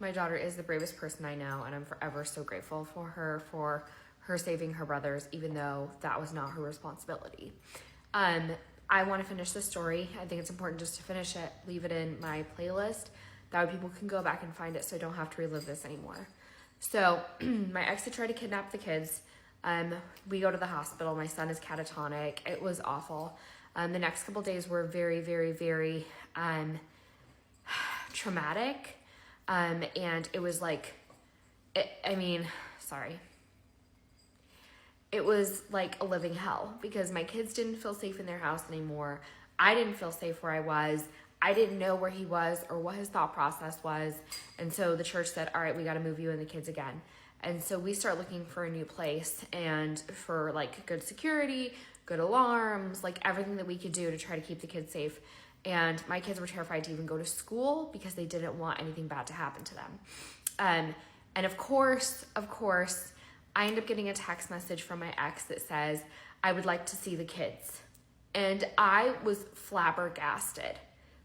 My daughter is the bravest person I know, and I'm forever so grateful for her saving her brothers, even though that was not her responsibility. I want to finish this story. I think it's important just to finish it, leave it in my playlist. That way people can go back and find it so I don't have to relive this anymore. So my ex had tried to kidnap the kids. We go to the hospital. My son is catatonic. It was awful. The next couple days were very, very, very traumatic. And it was like, it was like a living hell because my kids didn't feel safe in their house anymore. I didn't feel safe where I was. I didn't know where he was or what his thought process was. And so the church said, all right, we got to move you and the kids again. And so we start looking for a new place and for like good security, good alarms, like everything that we could do to try to keep the kids safe. And my kids were terrified to even go to school because they didn't want anything bad to happen to them. And of course, I end up getting a text message from my ex that says, I would like to see the kids. And I was flabbergasted,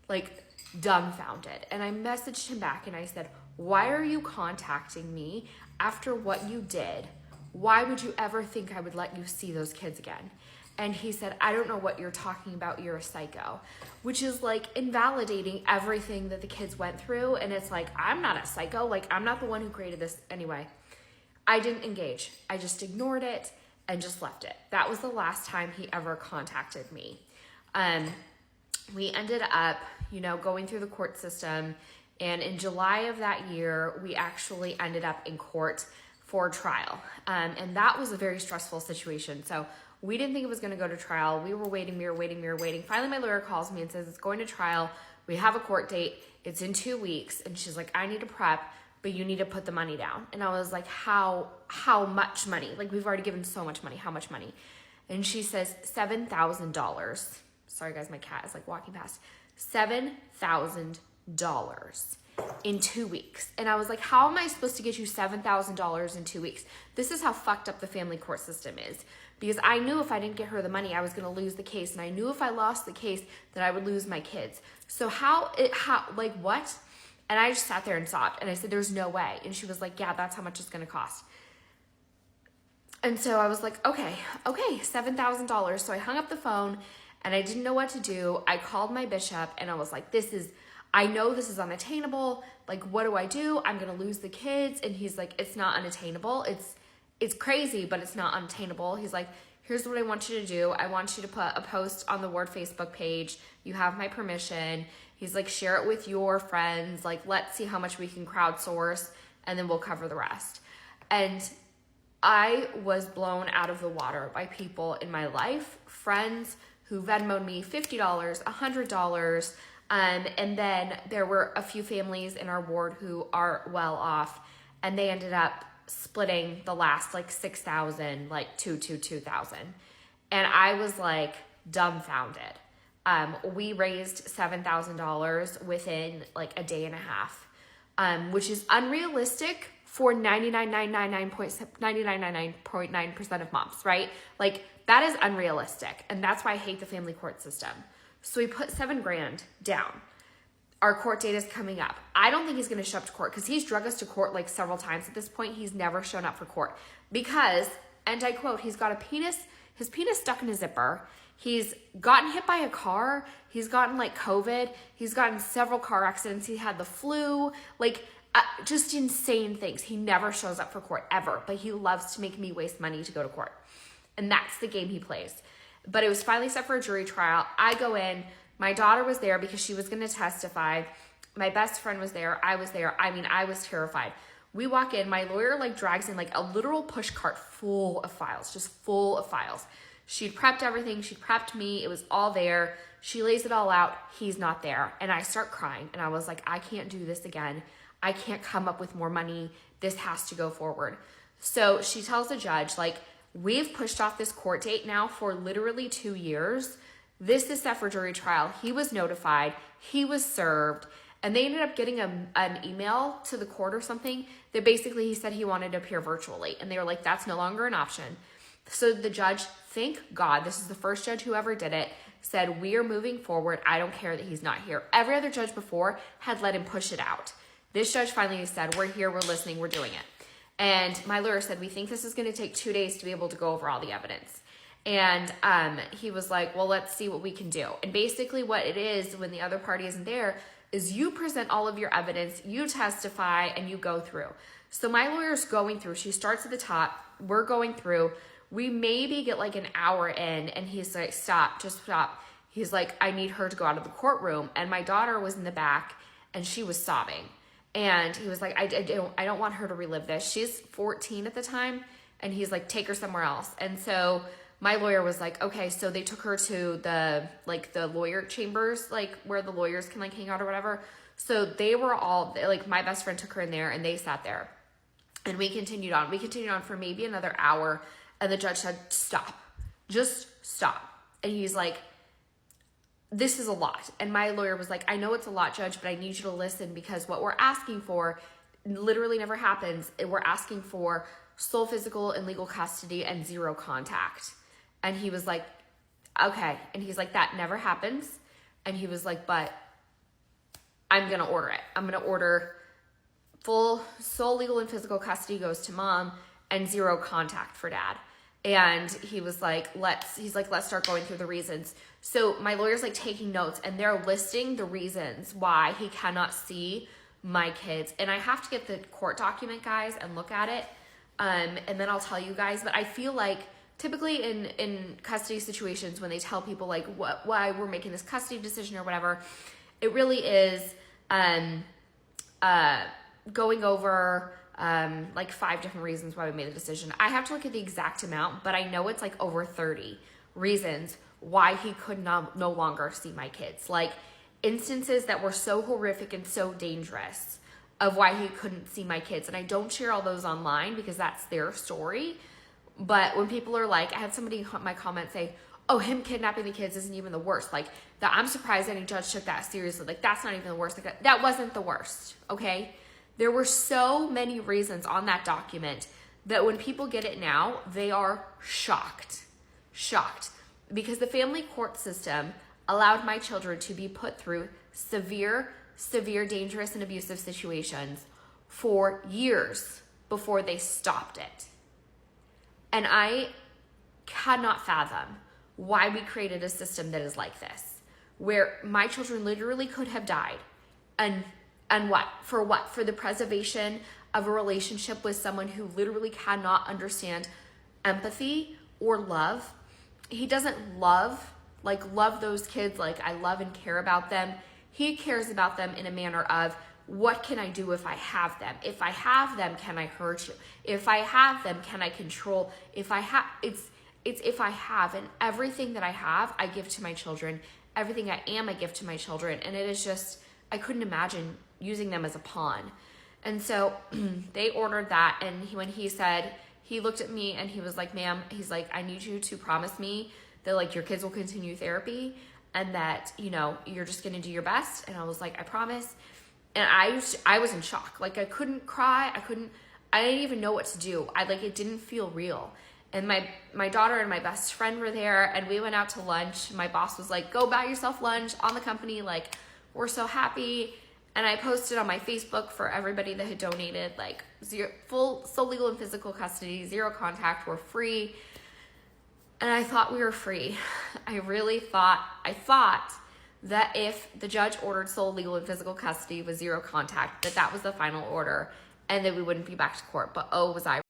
like dumbfounded. And I messaged him back and I said, why are you contacting me after what you did? Why would you ever think I would let you see those kids again? And he said, I don't know what you're talking about. You're a psycho, which is like invalidating everything that the kids went through. And it's like, I'm not a psycho. Like, I'm not the one who created this anyway. I didn't engage. I just ignored it and just left it. That was the last time he ever contacted me. We ended up, going through the court system. And in July of that year, we actually ended up in court for trial. And that was a very stressful situation. So we didn't think it was going to go to trial. We were waiting. Finally, my lawyer calls me and says, it's going to trial. We have a court date. It's in 2 weeks. And she's like, I need to prep, but you need to put the money down. And I was like, how much money? Like, we've already given so much money. How much money? And she says, $7,000. Sorry, guys, my cat is like walking past. $7,000 in 2 weeks. And I was like, how am I supposed to get you $7,000 in 2 weeks? This is how fucked up the family court system is. Because I knew if I didn't get her the money, I was going to lose the case. And I knew if I lost the case, that I would lose my kids. So what? And I just sat there and sobbed. And I said, there's no way. And she was like, yeah, that's how much it's going to cost. And so I was like, okay, $7,000. So I hung up the phone and I didn't know what to do. I called my bishop and I was like, I know this is unattainable. Like, what do I do? I'm going to lose the kids. And he's like, it's not unattainable. It's crazy, but it's not unattainable. He's like, here's what I want you to do. I want you to put a post on the Word Facebook page. You have my permission. He's like, share it with your friends. Like, let's see how much we can crowdsource and then we'll cover the rest. And I was blown out of the water by people in my life, friends who Venmoed me $50, $100. And then there were a few families in our ward who are well off, and they ended up splitting the last like 6,000, like 2,000. And I was like dumbfounded. We raised $7,000 within like a day and a half, which is unrealistic for 99.9% of moms, right? Like, that is unrealistic. And that's why I hate the family court system. So we put $7,000 down. Our court date is coming up. I don't think he's going to show up to court because he's drug us to court like several times at this point. He's never shown up for court because, and I quote, he's got his penis stuck in his zipper. He's gotten hit by a car. He's gotten like COVID. He's gotten several car accidents. He had the flu, just insane things. He never shows up for court ever, but he loves to make me waste money to go to court. And that's the game he plays. But it was finally set for a jury trial. I go in. My daughter was there because she was going to testify. My best friend was there. I was there. I mean, I was terrified. We walk in. My lawyer drags in a literal push cart full of files, just full of files. She'd prepped everything. She'd prepped me. It was all there. She lays it all out. He's not there. And I start crying. And I was like, I can't do this again. I can't come up with more money. This has to go forward. So she tells the judge, we've pushed off this court date now for literally 2 years. This is set for jury trial. He was notified. He was served. And they ended up getting an email to the court or something that basically he said he wanted to appear virtually. And they were like, that's no longer an option. So the judge, thank God, this is the first judge who ever did it, said, we are moving forward. I don't care that he's not here. Every other judge before had let him push it out. This judge finally said, we're here, we're listening, we're doing it. And my lawyer said, we think this is going to take 2 days to be able to go over all the evidence. And he was like, well, let's see what we can do. And basically what it is when the other party isn't there is you present all of your evidence, you testify, and you go through. So my lawyer's going through. She starts at the top. We're going through. We maybe get like an hour in, and he's like, stop, just stop. He's like, I need her to go out of the courtroom. And my daughter was in the back, and she was sobbing. And he was like, I don't want her to relive this. She's 14 at the time. And he's like, take her somewhere else. And so my lawyer was like, okay, so they took her to the lawyer chambers, like where the lawyers can like hang out or whatever. So they were all like, my best friend took her in there and they sat there, and we continued on. We continued on for maybe another hour, and the judge said, stop, just stop. And he's like, this is a lot. And my lawyer was like, I know it's a lot, Judge, but I need you to listen, because what we're asking for literally never happens. We're asking for sole physical and legal custody and zero contact. And he was like, okay. And he's like, that never happens. And he was like, but I'm going to order it. I'm going to order full sole legal and physical custody goes to mom and zero contact for dad. And he was like, let's start going through the reasons. So my lawyer's like taking notes, and they're listing the reasons why he cannot see my kids. And I have to get the court document, guys, and look at it. And then I'll tell you guys. But I feel like typically in custody situations, when they tell people like why we're making this custody decision or whatever, it really is going over like 5 different reasons why we made the decision. I have to look at the exact amount, but I know it's like over 30 reasons why he could no longer see my kids. Like instances that were so horrific and so dangerous of why he couldn't see my kids. And I don't share all those online because that's their story. But when people are like, I had somebody in my comment say, oh, him kidnapping the kids isn't even the worst. Like, that I'm surprised any judge took that seriously. Like, that's not even the worst. Like, that wasn't the worst, okay? There were so many reasons on that document that when people get it now, they are shocked. Shocked. Because the family court system allowed my children to be put through severe, dangerous, and abusive situations for years before they stopped it. And I cannot fathom why we created a system that is like this, where my children literally could have died. And what? For what? For the preservation of a relationship with someone who literally cannot understand empathy or love. He doesn't love those kids like I love and care about them. He cares about them in a manner of, what can I do if I have them? If I have them, can I hurt you? If I have them, can I control? If I have, it's if I have, and everything that I have, I give to my children. Everything I am, I give to my children. And it is just, I couldn't imagine using them as a pawn. And so they ordered that. And when he said, he looked at me and he was like, ma'am, he's like, I need you to promise me that like your kids will continue therapy and that, you know, you're just going to do your best. And I was like, I promise. And I was in shock. Like I couldn't cry. I didn't even know what to do. It didn't feel real. And my daughter and my best friend were there, and we went out to lunch. My boss was like, go buy yourself lunch on the company. Like, we're so happy. And I posted on my Facebook for everybody that had donated, like full legal and physical custody, zero contact, we're free. And I thought we were free. I thought that if the judge ordered sole legal and physical custody with zero contact, that was the final order and that we wouldn't be back to court. But oh, was I